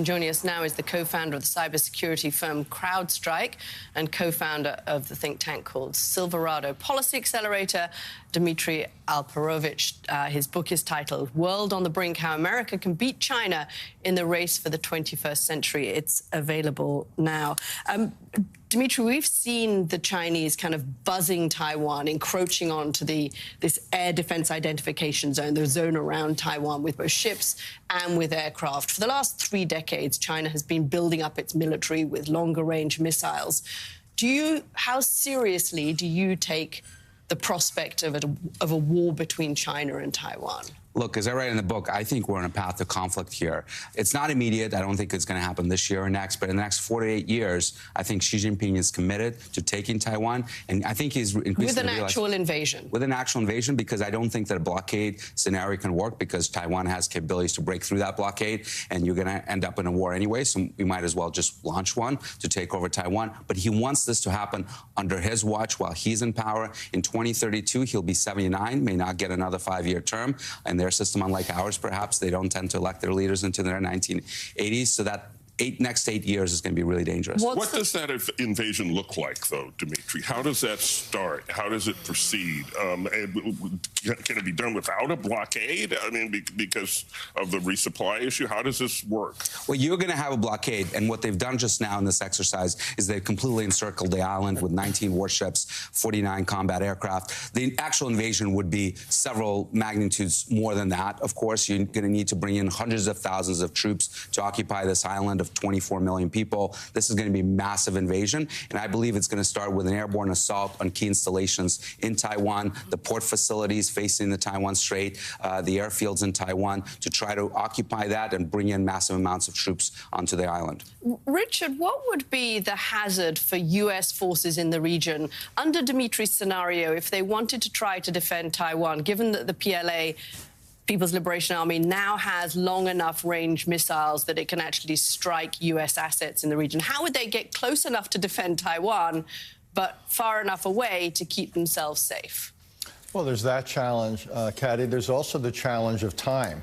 Joining us now is the co-founder of the cybersecurity firm CrowdStrike and co-founder of the think tank called Silverado Policy Accelerator, Dmitri Alperovitch. His book is titled World on the Brink: How America Can Beat China in the Race for the 21st Century. It's available now. Dmitri, we've seen the Chinese kind of buzzing Taiwan, encroaching onto this air defense identification zone, the zone around Taiwan, with both ships and with aircraft. For the last 3 decades, China has been building up its military with longer-range missiles. How seriously do you take the prospect of a war between China and Taiwan? Look, as I write in the book, I think we're on a path to conflict here. It's not immediate. I don't think it's going to happen this year or next. But in the next 4 to 8 years, I think Xi Jinping is committed to taking Taiwan. And I think he's increasingly with an actual invasion. With an actual invasion, because I don't think that a blockade scenario can work, because Taiwan has capabilities to break through that blockade. And you're going to end up in a war anyway. So we might as well just launch one to take over Taiwan. But he wants this to happen under his watch while he's in power. In 2032, he'll be 79, may not get another 5-year term. And their system, unlike ours, perhaps, they don't tend to elect their leaders into their 1980s. So that next 8 years is going to be really dangerous. What does that invasion look like, though, Dmitri? How does that start? How does it proceed? Can it be done without a blockade? I mean, because of the resupply issue? How does this work? Well, you're going to have a blockade, and what they've done just now in this exercise is they've completely encircled the island with 19 warships, 49 combat aircraft. The actual invasion would be several magnitudes more than that. Of course, you're going to need to bring in hundreds of thousands of troops to occupy this island of 24 million people. This is going to be a massive invasion, and I believe it's going to start with an airborne assault on key installations in Taiwan, the port facilities facing the Taiwan Strait, the airfields in Taiwan, to try to occupy that and bring in massive amounts of troops onto the island. Richard, what would be the hazard for U.S. forces in the region under Dmitri's scenario if they wanted to try to defend Taiwan, given that the PLA, People's Liberation Army, now has long enough range missiles that it can actually strike U.S. assets in the region? How would they get close enough to defend Taiwan, but far enough away to keep themselves safe? Well, there's that challenge, Kathy. There's also the challenge of time.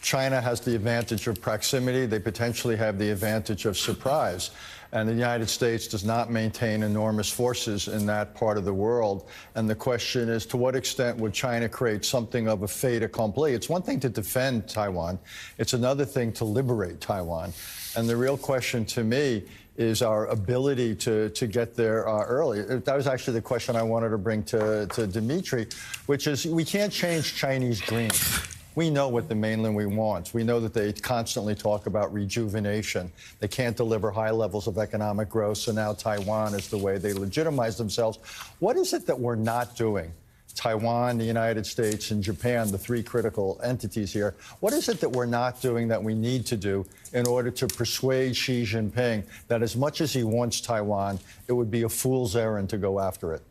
China has the advantage of proximity. They potentially have the advantage of surprise. And the United States does not maintain enormous forces in that part of the world. And the question is, to what extent would China create something of a fait accompli? It's one thing to defend Taiwan. It's another thing to liberate Taiwan. And the real question to me is our ability to get there early. That was actually the question I wanted to bring to Dmitri, which is, we can't change Chinese dreams. We know what the mainland wants. We know that they constantly talk about rejuvenation. They can't deliver high levels of economic growth, so now Taiwan is the way they legitimize themselves. What is it that we're not doing? Taiwan, the United States, and Japan, the 3 critical entities here. What is it that we're not doing that we need to do in order to persuade Xi Jinping that as much as he wants Taiwan, it would be a fool's errand to go after it?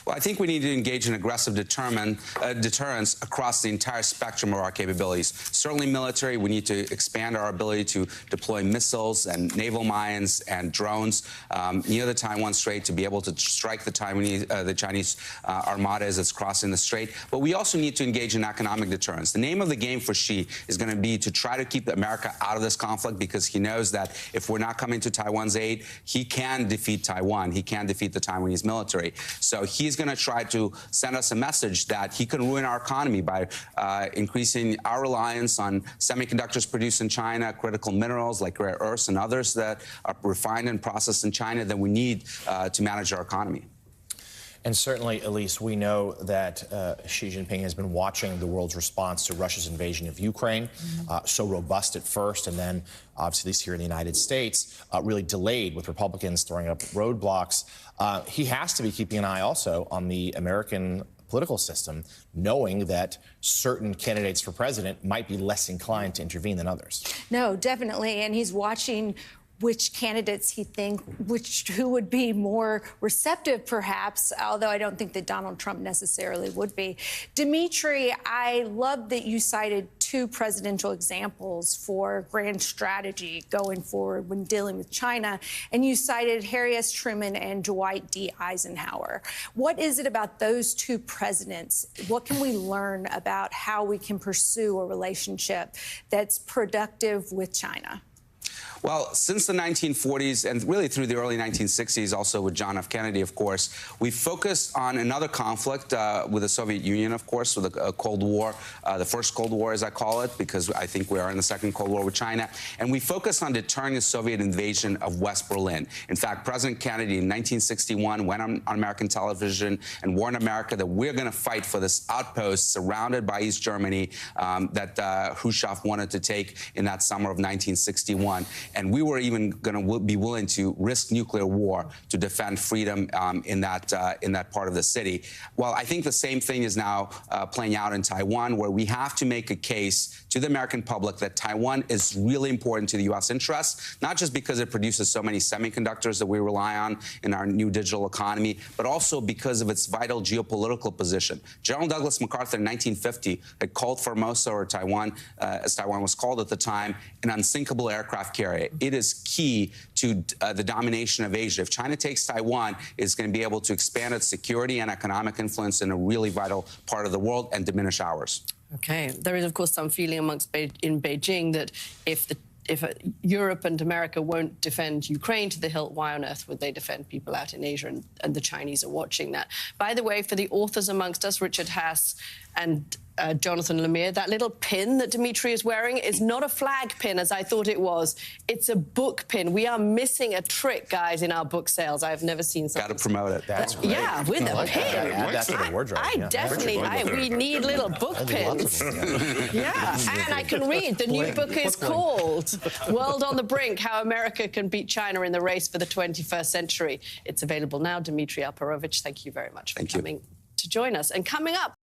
Well, I think we need to engage in aggressive deterrence across the entire spectrum of our capabilities. Certainly military, we need to expand our ability to deploy missiles and naval mines and drones near the Taiwan Strait to be able to strike the Chinese armada as it's crossing the strait. But we also need to engage in economic deterrence. The name of the game for Xi is going to be to try to keep America out of this conflict, because he knows that if we're not coming to Taiwan's aid, he can defeat Taiwan. He can defeat the Taiwanese military. So he's going to try to send us a message that he can ruin our economy by increasing our reliance on semiconductors produced in China, critical minerals like rare earths and others that are refined and processed in China that we need to manage our economy. And certainly, Elise, we know that Xi Jinping has been watching the world's response to Russia's invasion of Ukraine, so robust at first, and then, obviously, at least here in the United States, really delayed with Republicans throwing up roadblocks. He has to be keeping an eye also on the American political system, knowing that certain candidates for president might be less inclined to intervene than others. No, definitely, and he's watching which candidates he thinks, who would be more receptive, perhaps, although I don't think that Donald Trump necessarily would be. Dmitri, I love that you cited two presidential examples for grand strategy going forward when dealing with China, and you cited Harry S. Truman and Dwight D. Eisenhower. What is it about those two presidents? What can we learn about how we can pursue a relationship that's productive with China? Well, since the 1940s and really through the early 1960s, also with John F. Kennedy, of course, we focused on another conflict with the Soviet Union, of course, with the Cold War, the first Cold War, as I call it, because I think we are in the second Cold War with China. And we focused on deterring the Soviet invasion of West Berlin. In fact, President Kennedy in 1961 went on American television and warned America that we're going to fight for this outpost surrounded by East Germany that Khrushchev wanted to take in that summer of 1961. And we were even going to be willing to risk nuclear war to defend freedom in that part of the city. Well, I think the same thing is now playing out in Taiwan, where we have to make a case to the American public that Taiwan is really important to the U.S. interests, not just because it produces so many semiconductors that we rely on in our new digital economy, but also because of its vital geopolitical position. General Douglas MacArthur in 1950 had called Formosa, or Taiwan, as Taiwan was called at the time, an unsinkable aircraft carrier. It is key to the domination of Asia. If China takes Taiwan, it's going to be able to expand its security and economic influence in a really vital part of the world and diminish ours. Okay. There is, of course, some feeling in Beijing that if Europe and America won't defend Ukraine to the hilt, why on earth would they defend people out in Asia? And the Chinese are watching that. By the way, for the authors amongst us, Richard Haas and Jonathan Lemire, that little pin that Dmitri is wearing is not a flag pin, as I thought it was. It's a book pin. We are missing a trick, guys, in our book sales. I've never seen something. Got to promote it. That's great. Yeah, with a pin. Add that to the wardrobe. We need little book pins. Yeah, and I can read. The new book is called World on the Brink, How America Can Beat China in the Race for the 21st Century. It's available now. Dmitri Alperovitch, thank you very much for coming to join us. And coming up,